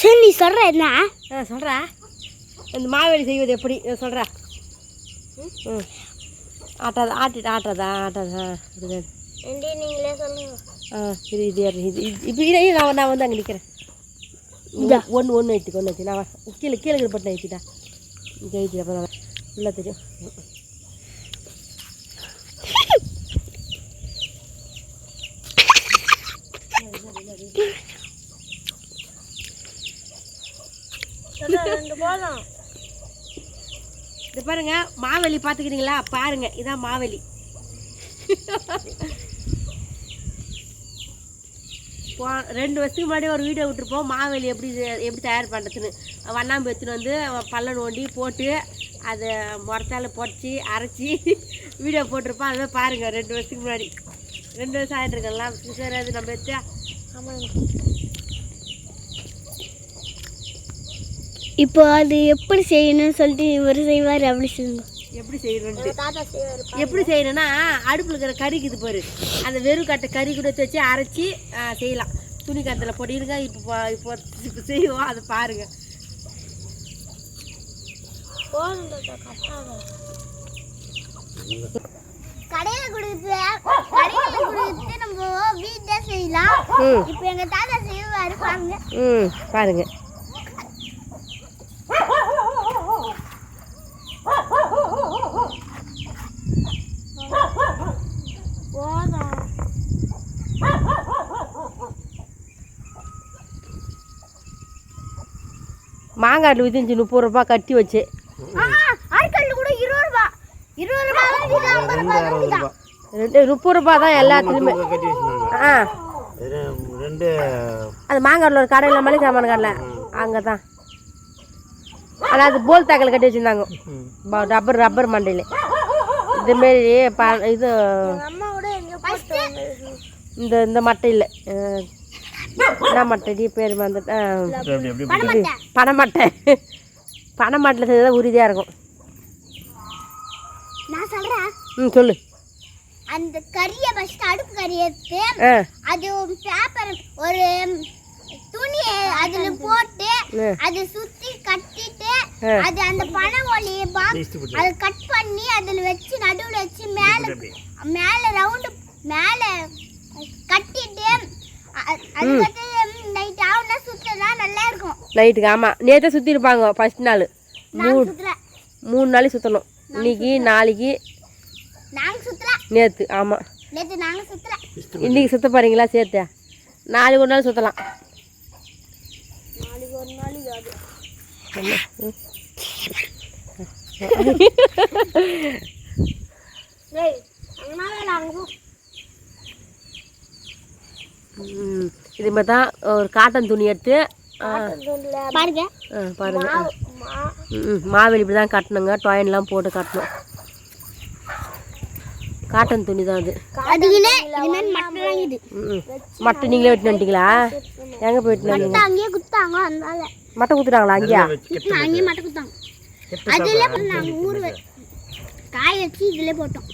சரி நீ சொல்கிற என்ன சொல்கிறா இந்த மாவேலி செய்வது எப்படி சொல்கிறா ஆட்டாதா இது நீங்களே சொல்லுங்க இது நான் வந்து அங்கே நிற்கிறேன் ஒன்று ஏற்றிக்கு நான் கீழே பட்டு ஏற்றிட்டா இங்கே ஏற்றிட்டு அப்புறம் நல்லா தெரியும் இது பாருங்க மாவேலி பார்த்துக்கிறீங்களா பாருங்க இதான் மாவேலி ரெண்டு வருஷத்துக்கு முன்னாடி ஒரு வீடியோ விட்டுருப்போம் மாவேலி எப்படி தயார் பண்ணுறதுன்னு வண்ணாம்பு எடுத்துன்னு வந்து பள்ளம் நோண்டி போட்டு அதை முறத்தால் பொடிச்சி அரைச்சி வீடியோ போட்டிருப்போம் அதை பாருங்கள் 2 வருஷத்துக்கு முன்னாடி 2 வருஷம் ஆகிட்டுருக்கலாம் சரி அது நம்ம எடுத்தா ஆமாங்க இப்போ அது எப்படி செய்யணும்னு சொல்லிட்டு இவர் செய்வார் அப்படி சொல்லுங்க எப்படி செய்யணும்ட்டு எப்படி செய்யணும்னா அடுப்பில் இருக்கிற கறிக்கு இது பாரு அந்த வெறும் கட்டை கறி கூட வச்சு அரைச்சி செய்யலாம் துணி கத்தில் பொடியிருங்க இப்போ செய்வோம் அதை பாருங்க கடையில் கொடுத்து நம்ம வீட்டில் செய்யலாம் இப்போ எங்கள் தாத்தா செய்வார் பாருங்க பாருங்க மாங்காட்டில் விதிஞ்சு 30 ரூபா கட்டி வச்சு கூட 30 ரூபா தான் எல்லாத்துலேயுமே அது மாங்காட்டில் ஒரு கடையில் மளிகை சாமான கடையில் அங்கே தான் அதாவது போல் தாக்கல் கட்டி வச்சுருந்தாங்க ரப்பர் மண்டையில் இதுமாரி இது இந்த மட்டை இல்லை என்ன மட்டை பேர் வந்துட்டு பனைமட்டை பனைமட்டையில் செய்தால் உறுதியாக இருக்கும் நான் சொல்கிறேன் சொல்லு அந்த கறியை ஃபஸ்ட்டு அடுப்பு கறியை எடுத்து அது பேப்பர் ஒரு துணியை அதில் போட்டு அதை சுற்றி கட்டிட்டு அது அந்த பனை ஓலையை அதை கட் பண்ணி அதில் வச்சு நடுவில் வச்சு மேலே ரவுண்டு மேலே கட்டிட்டு அதுக்கடுத்து நைட் ஆகுனா சுற்றினா நல்லா இருக்கும் நைட்டுக்கு ஆமாம் நேற்று சுற்றிருப்பாங்க ஃபஸ்ட் நாள் 3 நாளைக்கு சுற்றணும் இன்னைக்கு நாளைக்கு நாங்கள் சுற்றலாம் நேற்று ஆமாம் நேற்று நாங்கள் சுற்றலாம் இன்றைக்கி சுற்ற போகிறீங்களா சேர்த்து நாளைக்கு ஒரு நாள் சுற்றலாம் நாளைக்கு ஒரு நாளைக்கு இது மாதிரி தான் ஒரு காட்டன் துணி எடுத்து பாருங்க பாருங்க மாவேலி இப்படி தான் கட்டணுங்க டொயின்லாம் போட்டு கட்டணும் காட்டன் துணி தான் அது மட்டை நீங்களே வெட்டினு வந்துட்டீங்களா எங்கே போயிட்டு அங்கேயே குத்தாங்க மட்டை குத்துட்டாங்களா அங்கேயா அங்கேயே மட்டை குத்தாங்க அதில் நாங்கள் ஊர் காய வச்சு இதில் போட்டோம்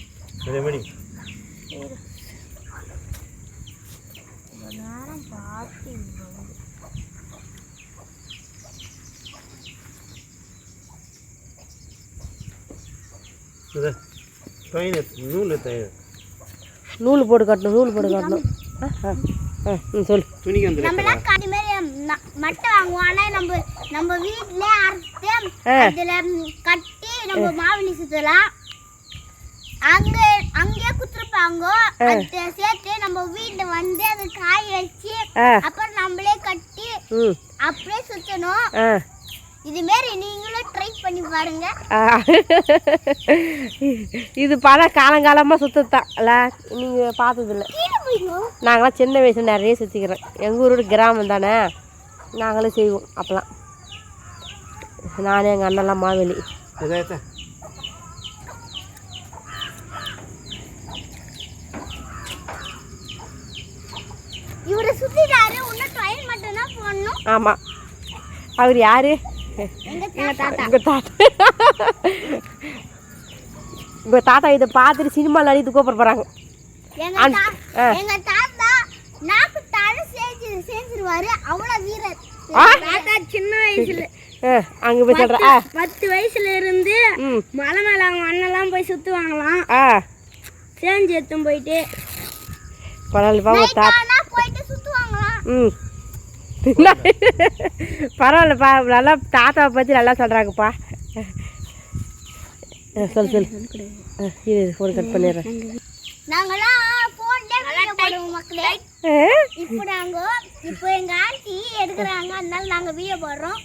நூல் போட்டு கட்டணும் சொல்லு மட்டை வாங்குவோம் ஆனால் நம்ம வீட்டிலே அரைச்சு அதில் கட்டி நம்ம மாவுளி சுற்றலாம் அங்கேயே குத்துருப்பாங்க அதை சேர்த்து நம்ம வீட்டில் வந்து அதை காய வச்சு அப்புறம் நம்மளே கட்டி அப்படியே சுற்றணும் இதுமாரி நீங்களும் ட்ரை பண்ணி பாருங்க இது பல காலங்காலமாக சுத்தத்தான்ல நீங்கள் பார்த்ததில்ல நாங்களாம் சின்ன வயசுல நிறைய சுற்றிக்கிறோம் எங்கள் ஊரோட கிராமம் தானே நாங்களும் செய்வோம் அப்போலாம் நானே எங்கள் அண்ணெல்லாம் மாவேலி இவரை சுற்றிட்டாரு இன்னும் ட்ரைன் மட்டும் தான் போடணும் ஆமாம் அவர் யாரு உங்க தாத்தா இதை பார்த்துட்டு சினிமாவில் நடித்து கூப்பிட போகிறாங்க எங்க தாத்தா நாக்கு தலை செஞ்சிருவாரு அவ்வளோ வீரர் சின்ன வயசுல அங்கே போய் சொல்கிறேன் 10 வயசுல இருந்து மலை மேலே அவங்க அண்ணெல்லாம் போய் சுற்றுவாங்களாம். சேஞ்ச் எடுத்து போயிட்டு பரவாயில்லப்பா போயிட்டு சுற்றுவாங்களாம். பரவாயில்லப்பா நல்லா தாத்தாவை பற்றி நல்லா சொல்கிறாங்கப்பா. சொல்லு இது ஃபோன் கட் பண்ணிடுறேன். நாங்களாம் ஃபோன்லேயே வீடியோ போடுவோம் மக்களே. இப்போ எங்க ஆண்டி எடுக்கிறாங்க, அதனால நாங்க வீடியோ போடுறோம்.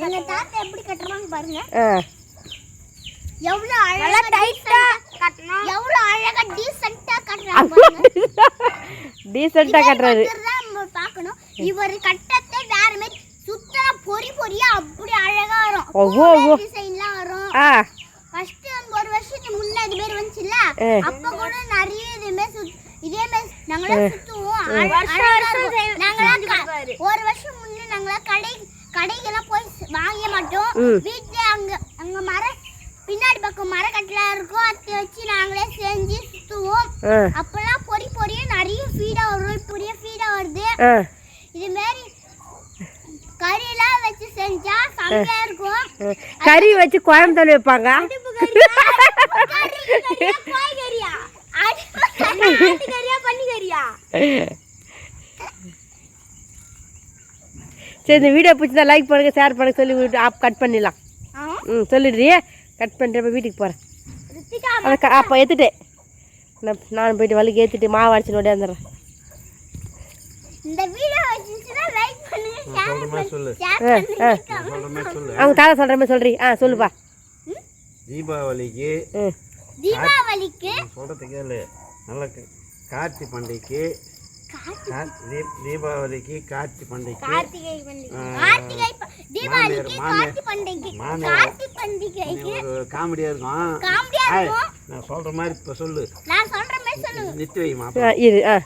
எங்க தாத்தா எப்படி கட்டுறாங்க பாருங்க. எவ்வளவு அழகா டைட்டா கட்டணும், எவ்வளவு அழகா டீசன்ட்டா கட்டறாங்க பாருங்க. டீசன்ட்டா கட்டறாரு நம்ம பார்க்கணும். இவர் கட்டத்தை வேற மாதிரி சுத்தமா பொரியா அப்படி அழகா வரும். டிசைன்லாம் வரும். ஃபர்ஸ்ட் ஒரு வருஷத்துக்கு முன்னாடி பேர் வந்துச்சுல, அப்ப கூட நிறைய இதே மாதிரி நாங்களே சுத்துவோம். ஒரு வருஷம் முன்னே நாங்களா கடைக்கெல்லாம் போய் வாங்க மாட்டோம். வீட்டுல அங்க மரம் பின்னாடி பக்கம் மரக்கட்டலாம் இருக்கும், அதை வச்சு நாங்களே செஞ்சு சுத்துவோம். அப்பெல்லாம் பொரியா நிறைய ஃபீடா வரும், பொரிய ஃபீடா வருது. இது மாதிரி கறியெல்லாம் வச்சு செஞ்சா செம்மையா இருக்கும். கறி வச்சு கோயம்புத்தூர் வைப்பாங்க. சரி, இந்த வீடியோ பிடிச்சதா லைக் பண்ணுங்க, ஷேர் பண்ணுங்க சொல்லி ஆப் கட் பண்ணிடலாம். சொல்லிடுறியே கட் பண்ணுறப்ப வீட்டுக்கு போகிறேன். அப்போ ஏற்றுட்டேன் நான் போயிட்டு வலிக்கு ஏற்றிட்டு மாவு அடிச்சு நோடி வந்துடுறேன். இந்த வீடியோ பிடிச்சிருந்தா லைக் பண்ணுங்க, ஷேர் பண்ணுங்க. அவங்க தாத்தா சொல்கிற மாதிரி சொல்கிறீ. சொல்லுப்பா. தீபாவளிக்கு சொல்கிறது கேளு. நல்ல கார்த்தி பண்டிகைக்கு தீபாவளிக்கு கார்த்தி பண்டிகைக்கு ஒரு காமெடியா இருக்கும். நான் சொல்ற மாதிரி இப்ப சொல்லு. நித்து வை மாப்பிள்ளை.